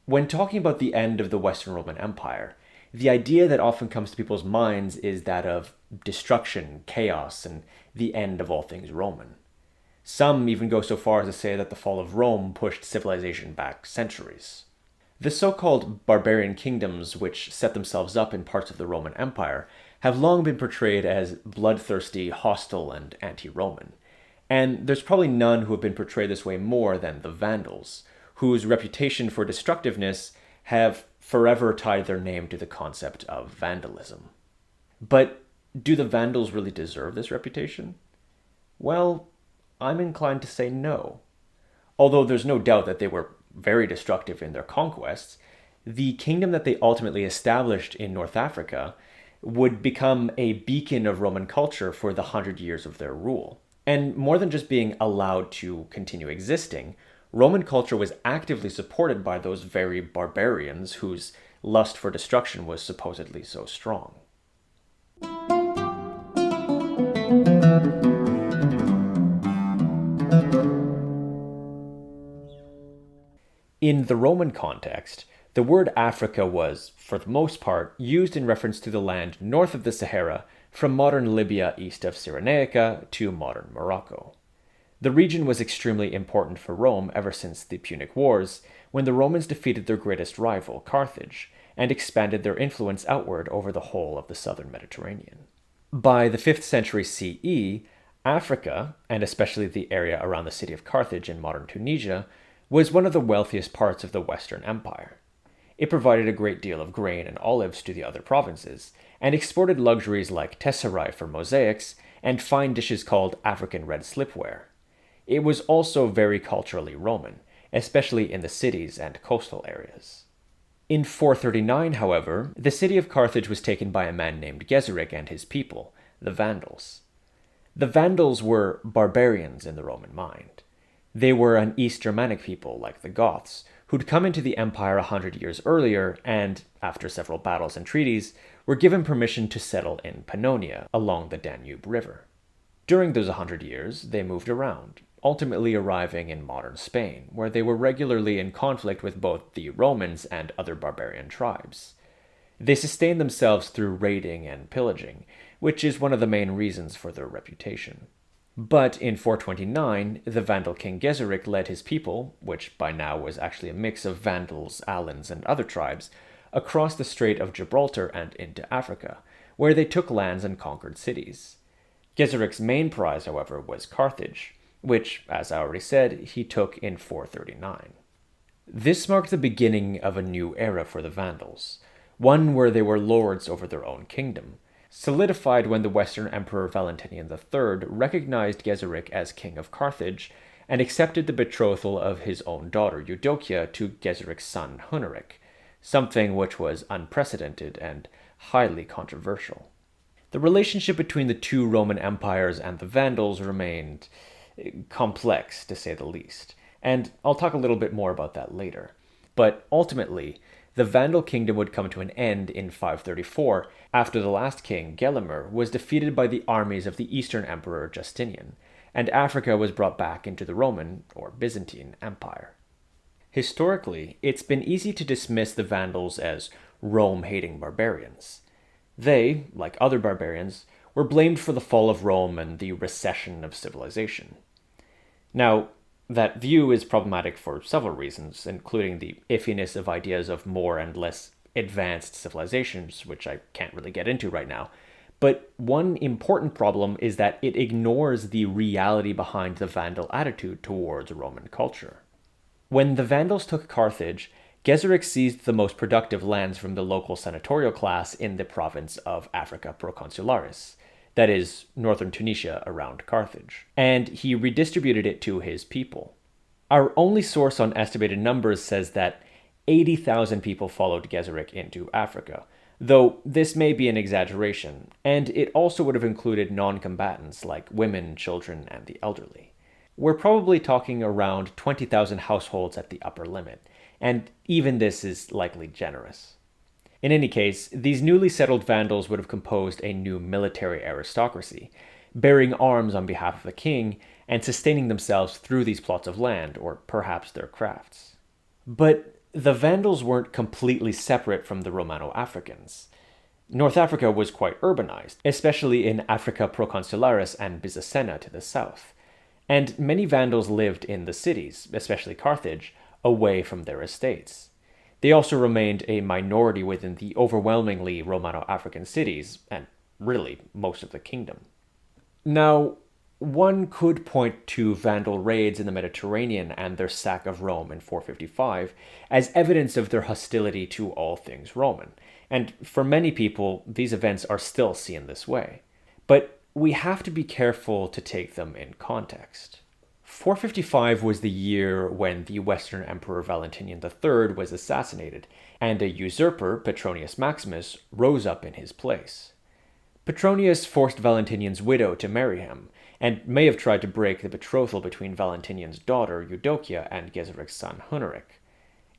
When talking about the end of the Western Roman Empire, the idea that often comes to people's minds is that of destruction, chaos, and the end of all things Roman. Some even go so far as to say that the fall of Rome pushed civilization back centuries. The so-called barbarian kingdoms which set themselves up in parts of the Roman Empire have long been portrayed as bloodthirsty, hostile, and anti-Roman. And there's probably none who have been portrayed this way more than the Vandals, whose reputation for destructiveness have forever tied their name to the concept of vandalism. But do the Vandals really deserve this reputation? Well, I'm inclined to say no. Although there's no doubt that they were very destructive in their conquests, the kingdom that they ultimately established in North Africa would become a beacon of Roman culture for the 100 years of their rule. And more than just being allowed to continue existing, Roman culture was actively supported by those very barbarians whose lust for destruction was supposedly so strong. In the Roman context, the word Africa was, for the most part, used in reference to the land north of the Sahara, from modern Libya east of Cyrenaica to modern Morocco. The region was extremely important for Rome ever since the Punic Wars, when the Romans defeated their greatest rival, Carthage, and expanded their influence outward over the whole of the southern Mediterranean. By the 5th century CE, Africa, and especially the area around the city of Carthage in modern Tunisia, was one of the wealthiest parts of the Western Empire. It provided a great deal of grain and olives to the other provinces, and exported luxuries like tesserae for mosaics and fine dishes called African red slipware. It was also very culturally Roman, especially in the cities and coastal areas. In 439, however, the city of Carthage was taken by a man named Gesseric and his people, the Vandals. The Vandals were barbarians in the Roman mind. They were an East Germanic people, like the Goths, who'd come into the empire 100 years earlier and, after several battles and treaties, were given permission to settle in Pannonia, along the Danube River. During those 100 years, they moved around, ultimately arriving in modern Spain, where they were regularly in conflict with both the Romans and other barbarian tribes. They sustained themselves through raiding and pillaging, which is one of the main reasons for their reputation. But in 429, the Vandal king Gesseric led his people, which by now was actually a mix of Vandals, Alans, and other tribes, across the Strait of Gibraltar and into Africa, where they took lands and conquered cities. Gesseric's main prize, however, was Carthage, which, as I already said, he took in 439. This marked the beginning of a new era for the Vandals, one where they were lords over their own kingdom, solidified when the Western Emperor Valentinian III recognized Gesseric as king of Carthage and accepted the betrothal of his own daughter Eudokia to Gesseric's son Huneric, something which was unprecedented and highly controversial. The relationship between the two Roman empires and the Vandals remained complex, to say the least, and I'll talk a little bit more about that later. But ultimately, the Vandal kingdom would come to an end in 534 after the last king, Gelimer, was defeated by the armies of the Eastern Emperor Justinian, and Africa was brought back into the Roman, or Byzantine, Empire. Historically, it's been easy to dismiss the Vandals as Rome-hating barbarians. They, like other barbarians, were blamed for the fall of Rome and the recession of civilization. Now, that view is problematic for several reasons, including the iffiness of ideas of more and less advanced civilizations, which I can't really get into right now. But one important problem is that it ignores the reality behind the Vandal attitude towards Roman culture. When the Vandals took Carthage, Gesseric seized the most productive lands from the local senatorial class in the province of Africa Proconsularis, that is, northern Tunisia around Carthage, and he redistributed it to his people. Our only source on estimated numbers says that 80,000 people followed Gesseric into Africa, though this may be an exaggeration, and it also would have included non-combatants like women, children, and the elderly. We're probably talking around 20,000 households at the upper limit, and even this is likely generous. In any case, these newly settled Vandals would have composed a new military aristocracy, bearing arms on behalf of the king and sustaining themselves through these plots of land, or perhaps their crafts. But The Vandals weren't completely separate from the Romano-Africans. North Africa was quite urbanized, especially in Africa Proconsularis and Byzacena to the south, and many Vandals lived in the cities, especially Carthage, away from their estates. They also remained a minority within the overwhelmingly Romano-African cities, and really most of the kingdom. Now, one could point to Vandal raids in the Mediterranean and their sack of Rome in 455 as evidence of their hostility to all things Roman, and for many people, these events are still seen this way. But we have to be careful to take them in context. 455 was the year when the Western Emperor Valentinian III was assassinated, and a usurper, Petronius Maximus, rose up in his place. Petronius forced Valentinian's widow to marry him, and may have tried to break the betrothal between Valentinian's daughter, Eudokia, and Geseric's son, Huneric.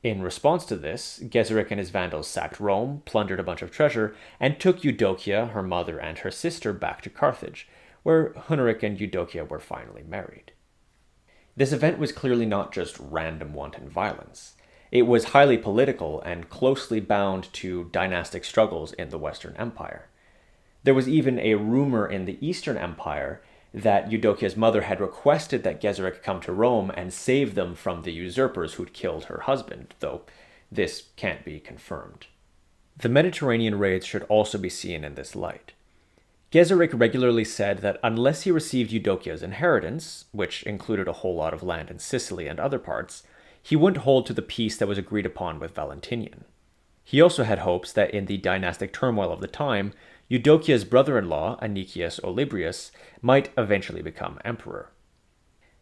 In response to this, Geseric and his Vandals sacked Rome, plundered a bunch of treasure, and took Eudokia, her mother, and her sister back to Carthage, where Huneric and Eudokia were finally married. This event was clearly not just random wanton violence. It was highly political and closely bound to dynastic struggles in the Western Empire. There was even a rumor in the Eastern Empire that Eudokia's mother had requested that Geseric come to Rome and save them from the usurpers who'd killed her husband, though this can't be confirmed. The Mediterranean raids should also be seen in this light. Geseric regularly said that unless he received Eudokia's inheritance, which included a whole lot of land in Sicily and other parts, he wouldn't hold to the peace that was agreed upon with Valentinian. He also had hopes that in the dynastic turmoil of the time, Eudokia's brother-in-law, Anicius Olybrius, might eventually become emperor.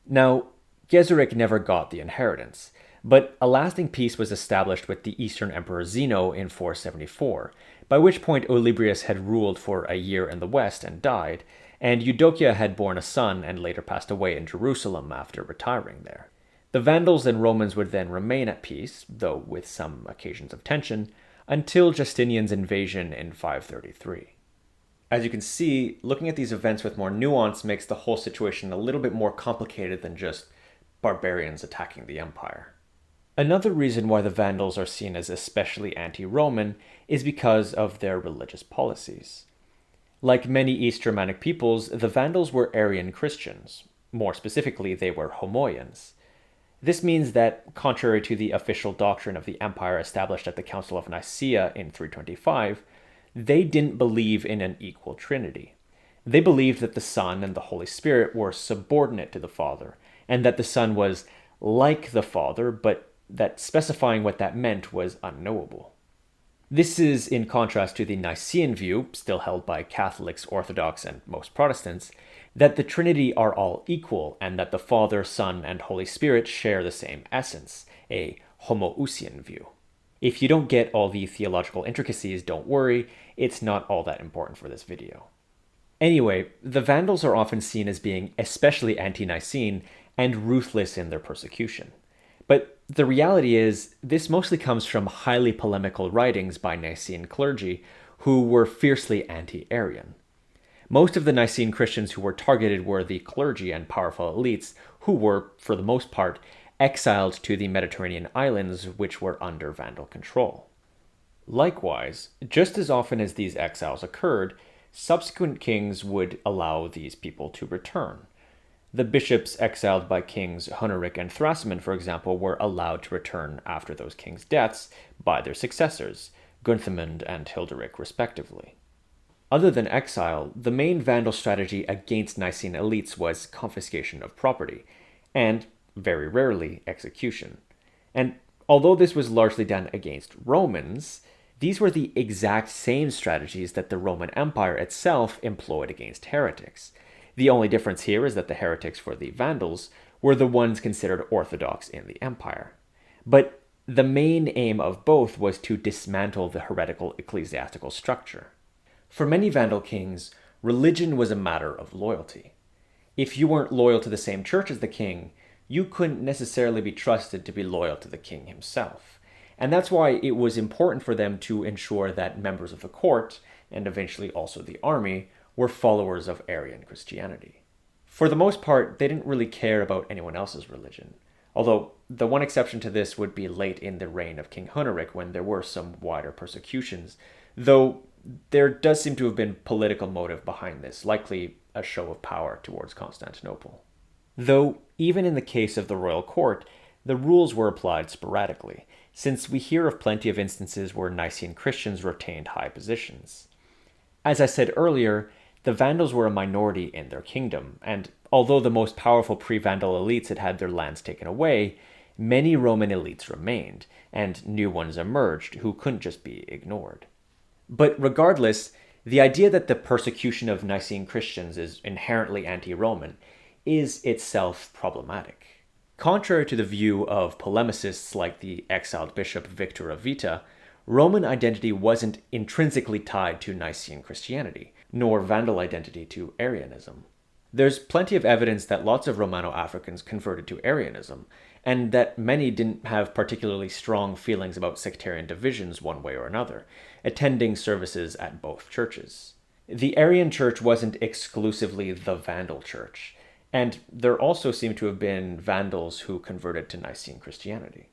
Now, Geseric never got the inheritance, but a lasting peace was established with the Eastern Emperor Zeno in 474, by which point Olybrius had ruled for a year in the west and died, and Eudokia had borne a son and later passed away in Jerusalem after retiring there. The Vandals and Romans would then remain at peace, though with some occasions of tension, until Justinian's invasion in 533. As you can see, looking at these events with more nuance makes the whole situation a little bit more complicated than just barbarians attacking the empire. Another reason why the Vandals are seen as especially anti-Roman is because of their religious policies. Like many East Germanic peoples, the Vandals were Arian Christians. More specifically, they were Homoians. This means that, contrary to the official doctrine of the empire established at the Council of Nicaea in 325, they didn't believe in an equal trinity. They believed that the Son and the Holy Spirit were subordinate to the Father, and that the Son was like the Father, but that specifying what that meant was unknowable. This is in contrast to the Nicene view, still held by Catholics, Orthodox, and most Protestants, that the Trinity are all equal and that the Father, Son, and Holy Spirit share the same essence, a homoousian view. If you don't get all the theological intricacies, don't worry, it's not all that important for this video. Anyway, the Vandals are often seen as being especially anti-Nicene and ruthless in their persecution. But the reality is, this mostly comes from highly polemical writings by Nicene clergy who were fiercely anti-Arian. Most of the Nicene Christians who were targeted were the clergy and powerful elites who were, for the most part, exiled to the Mediterranean islands which were under Vandal control. Likewise, just as often as these exiles occurred, subsequent kings would allow these people to return. The bishops exiled by kings Huneric and Thrasimund, for example, were allowed to return after those kings' deaths by their successors, Gunthamund and Hilderic respectively. Other than exile, the main Vandal strategy against Nicene elites was confiscation of property, and, very rarely, execution. And although this was largely done against Romans, these were the exact same strategies that the Roman Empire itself employed against heretics. The only difference here is that the heretics for the Vandals were the ones considered orthodox in the empire. But the main aim of both was to dismantle the heretical ecclesiastical structure. For many Vandal kings, religion was a matter of loyalty. If you weren't loyal to the same church as the king, you couldn't necessarily be trusted to be loyal to the king himself. And that's why it was important for them to ensure that members of the court, and eventually also the army, were followers of Arian Christianity. For the most part, they didn't really care about anyone else's religion, although the one exception to this would be late in the reign of King Huneric, when there were some wider persecutions, though there does seem to have been political motive behind this, likely a show of power towards Constantinople. Though, even in the case of the royal court, the rules were applied sporadically, since we hear of plenty of instances where Nicene Christians retained high positions. As I said earlier, the Vandals were a minority in their kingdom, and although the most powerful pre-Vandal elites had had their lands taken away, many Roman elites remained, and new ones emerged who couldn't just be ignored. But regardless, the idea that the persecution of Nicene Christians is inherently anti-Roman is itself problematic. Contrary to the view of polemicists like the exiled bishop Victor of Vita, Roman identity wasn't intrinsically tied to Nicene Christianity, nor Vandal identity to Arianism. There's plenty of evidence that lots of Romano-Africans converted to Arianism, and that many didn't have particularly strong feelings about sectarian divisions one way or another, attending services at both churches. The Arian church wasn't exclusively the Vandal church, and there also seem to have been Vandals who converted to Nicene Christianity.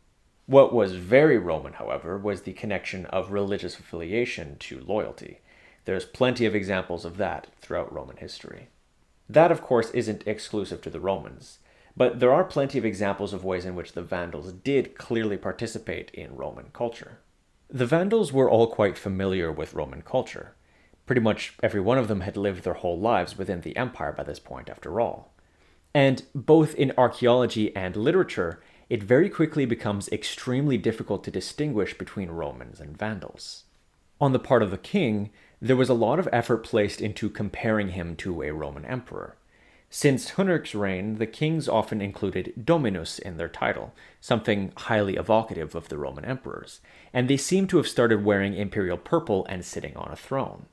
What was very Roman, however, was the connection of religious affiliation to loyalty. There's plenty of examples of that throughout Roman history. That, of course, isn't exclusive to the Romans, but there are plenty of examples of ways in which the Vandals did clearly participate in Roman culture. The Vandals were all quite familiar with Roman culture. Pretty much every one of them had lived their whole lives within the empire by this point, after all. And both in archaeology and literature, it very quickly becomes extremely difficult to distinguish between Romans and Vandals. On the part of the king, there was a lot of effort placed into comparing him to a Roman emperor. Since Huneric's reign, the kings often included Dominus in their title, something highly evocative of the Roman emperors, and they seem to have started wearing imperial purple and sitting on a throne.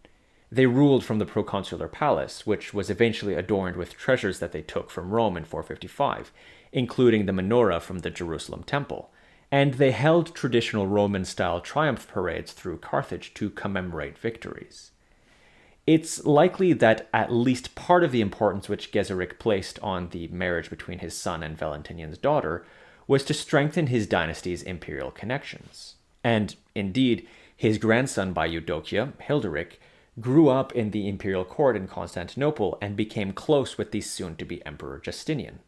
They ruled from the proconsular palace, which was eventually adorned with treasures that they took from Rome in 455, including the menorah from the Jerusalem temple, and they held traditional Roman-style triumph parades through Carthage to commemorate victories. It's likely that at least part of the importance which Geseric placed on the marriage between his son and Valentinian's daughter was to strengthen his dynasty's imperial connections. And, indeed, his grandson by Eudokia, Hilderic, grew up in the imperial court in Constantinople and became close with the soon-to-be Emperor Justinian.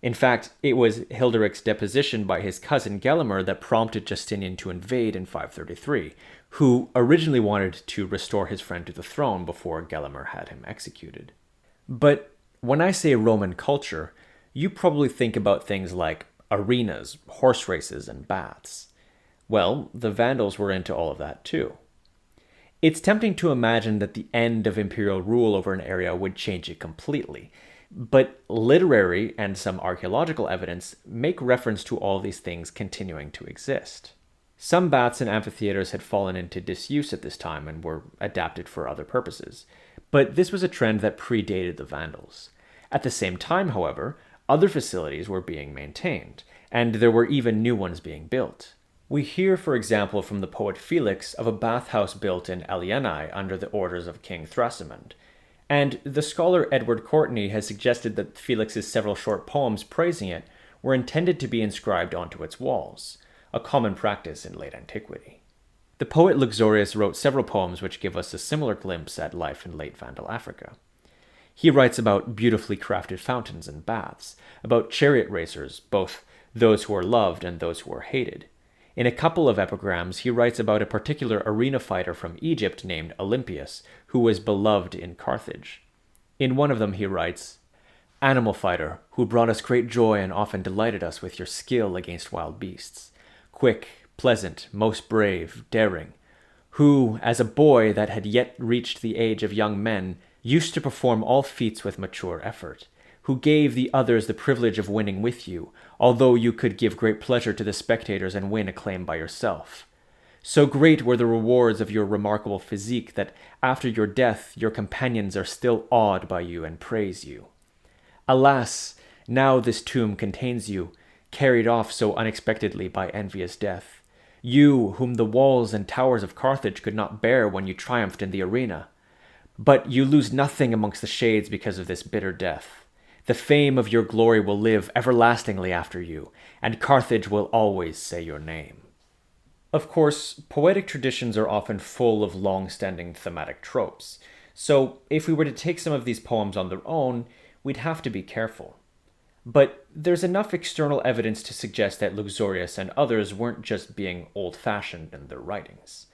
In fact, it was Hilderic's deposition by his cousin Gelimer that prompted Justinian to invade in 533, who originally wanted to restore his friend to the throne before Gelimer had him executed. But when I say Roman culture, you probably think about things like arenas, horse races, and baths. Well, the Vandals were into all of that too. It's tempting to imagine that the end of imperial rule over an area would change it completely, but literary and some archaeological evidence make reference to all these things continuing to exist. Some baths and amphitheaters had fallen into disuse at this time and were adapted for other purposes, but this was a trend that predated the Vandals. At the same time, however, other facilities were being maintained, and there were even new ones being built. We hear, for example, from the poet Felix of a bathhouse built in Alieni under the orders of King Thrasimund, and the scholar Edward Courtney has suggested that Felix's several short poems praising it were intended to be inscribed onto its walls, a common practice in late antiquity. The poet Luxurius wrote several poems which give us a similar glimpse at life in late Vandal Africa. He writes about beautifully crafted fountains and baths, about chariot racers, both those who are loved and those who are hated. In a couple of epigrams, he writes about a particular arena fighter from Egypt named Olympias, who was beloved in Carthage. In one of them he writes, "Animal fighter, who brought us great joy and often delighted us with your skill against wild beasts. Quick, pleasant, most brave, daring, who, as a boy that had yet reached the age of young men, used to perform all feats with mature effort, who gave the others the privilege of winning with you, although you could give great pleasure to the spectators and win acclaim by yourself. So great were the rewards of your remarkable physique that after your death your companions are still awed by you and praise you. Alas, now this tomb contains you, carried off so unexpectedly by envious death, you whom the walls and towers of Carthage could not bear when you triumphed in the arena. But you lose nothing amongst the shades because of this bitter death. The fame of your glory will live everlastingly after you, and Carthage will always say your name. Of course, poetic traditions are often full of long-standing thematic tropes, so if we were to take some of these poems on their own, we'd have to be careful. But there's enough external evidence to suggest that Luxurius and others weren't just being old-fashioned in their writings.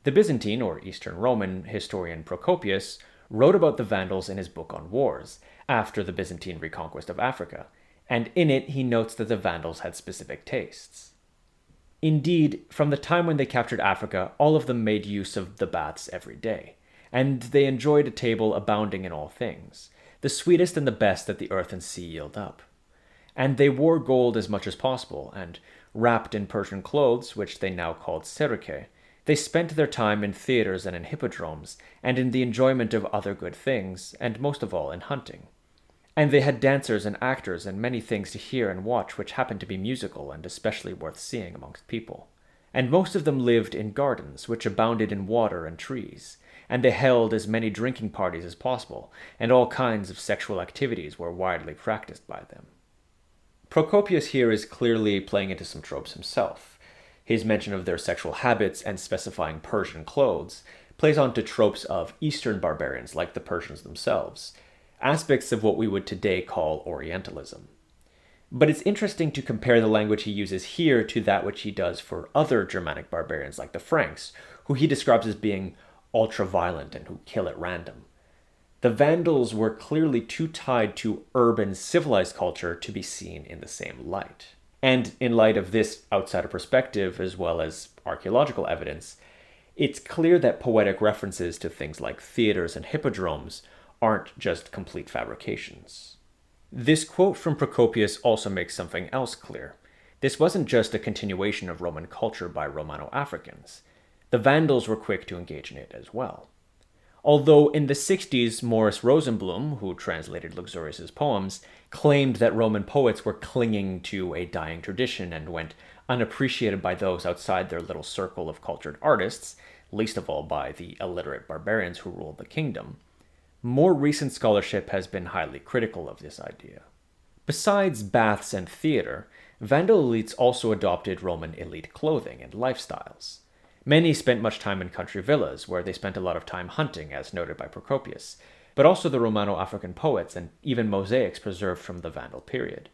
The Byzantine, or Eastern Roman, historian Procopius wrote about the Vandals in his book on wars, after the Byzantine reconquest of Africa, and in it he notes that the Vandals had specific tastes. Indeed, from the time when they captured Africa, all of them made use of the baths every day, and they enjoyed a table abounding in all things, the sweetest and the best that the earth and sea yield up. And they wore gold as much as possible, and, wrapped in Persian clothes, which they now called serike, they spent their time in theaters and in hippodromes, and in the enjoyment of other good things, and most of all in hunting. And they had dancers and actors and many things to hear and watch which happened to be musical and especially worth seeing amongst people. And most of them lived in gardens which abounded in water and trees, and they held as many drinking parties as possible, and all kinds of sexual activities were widely practiced by them. Procopius here is clearly playing into some tropes himself. His mention of their sexual habits and specifying Persian clothes plays onto tropes of Eastern barbarians like the Persians themselves, aspects of what we would today call Orientalism. But it's interesting to compare the language he uses here to that which he does for other Germanic barbarians like the Franks, who he describes as being ultra-violent and who kill at random. The Vandals were clearly too tied to urban civilized culture to be seen in the same light. And in light of this outsider perspective, as well as archaeological evidence, it's clear that poetic references to things like theaters and hippodromes aren't just complete fabrications. This quote from Procopius also makes something else clear. This wasn't just a continuation of Roman culture by Romano-Africans. The Vandals were quick to engage in it as well. Although in the 60s, Morris Rosenblum, who translated Luxurius's poems, claimed that Roman poets were clinging to a dying tradition and went unappreciated by those outside their little circle of cultured artists, least of all by the illiterate barbarians who ruled the kingdom, more recent scholarship has been highly critical of this idea. Besides baths and theater, Vandal elites also adopted Roman elite clothing and lifestyles. Many spent much time in country villas, where they spent a lot of time hunting, as noted by Procopius, but also the Romano-African poets and even mosaics preserved from the Vandal period.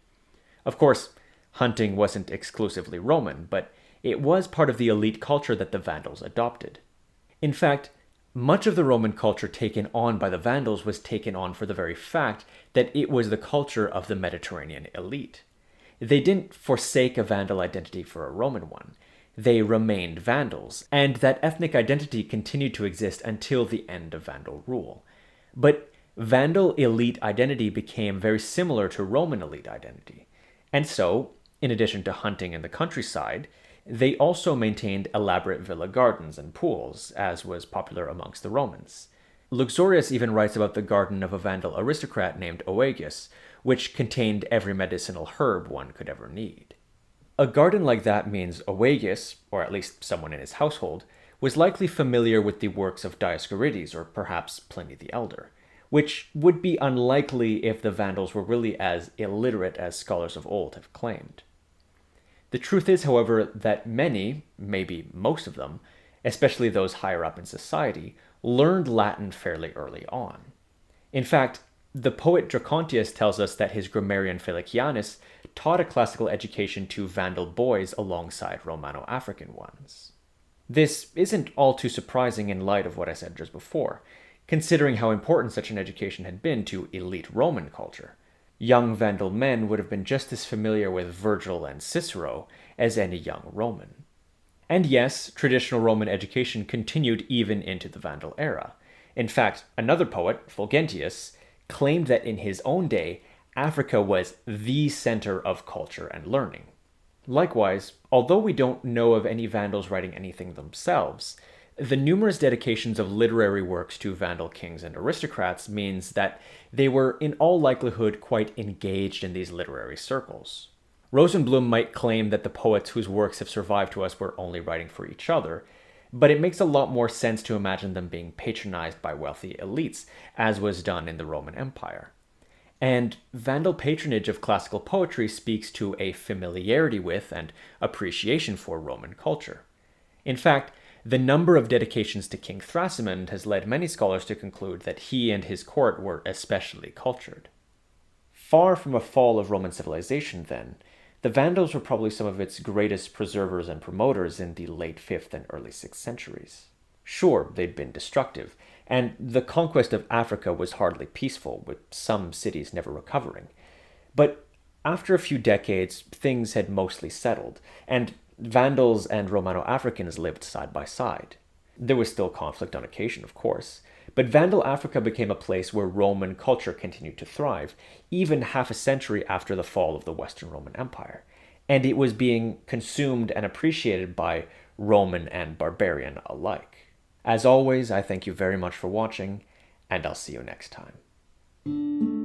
Of course, hunting wasn't exclusively Roman, but it was part of the elite culture that the Vandals adopted. In fact, much of the Roman culture taken on by the Vandals was taken on for the very fact that it was the culture of the Mediterranean elite. They didn't forsake a Vandal identity for a Roman one. They remained Vandals, and that ethnic identity continued to exist until the end of Vandal rule. But Vandal elite identity became very similar to Roman elite identity. And so, in addition to hunting in the countryside, they also maintained elaborate villa gardens and pools, as was popular amongst the Romans. Luxurius even writes about the garden of a Vandal aristocrat named Oegus, which contained every medicinal herb one could ever need. A garden like that means Oegus, or at least someone in his household, was likely familiar with the works of Dioscorides or perhaps Pliny the Elder, which would be unlikely if the Vandals were really as illiterate as scholars of old have claimed. The truth is, however, that many, maybe most of them, especially those higher up in society, learned Latin fairly early on. In fact, the poet Dracontius tells us that his grammarian Felicianus taught a classical education to Vandal boys alongside Romano-African ones. This isn't all too surprising in light of what I said just before, considering how important such an education had been to elite Roman culture. Young Vandal men would have been just as familiar with Virgil and Cicero as any young Roman. And yes, traditional Roman education continued even into the Vandal era. In fact, another poet, Fulgentius, claimed that in his own day, Africa was the center of culture and learning. Likewise, although we don't know of any Vandals writing anything themselves, the numerous dedications of literary works to Vandal kings and aristocrats means that they were in all likelihood quite engaged in these literary circles. Rosenblum might claim that the poets whose works have survived to us were only writing for each other, but it makes a lot more sense to imagine them being patronized by wealthy elites, as was done in the Roman Empire. And Vandal patronage of classical poetry speaks to a familiarity with and appreciation for Roman culture. In fact, the number of dedications to King Thrasimund has led many scholars to conclude that he and his court were especially cultured. Far from a fall of Roman civilization, then, the Vandals were probably some of its greatest preservers and promoters in the late 5th and early 6th centuries. Sure, they'd been destructive, and the conquest of Africa was hardly peaceful, with some cities never recovering. But after a few decades, things had mostly settled, and Vandals and Romano-Africans lived side by side. There was still conflict on occasion, of course, but Vandal Africa became a place where Roman culture continued to thrive, even half a century after the fall of the Western Roman Empire, and it was being consumed and appreciated by Roman and barbarian alike. As always, I thank you very much for watching, and I'll see you next time.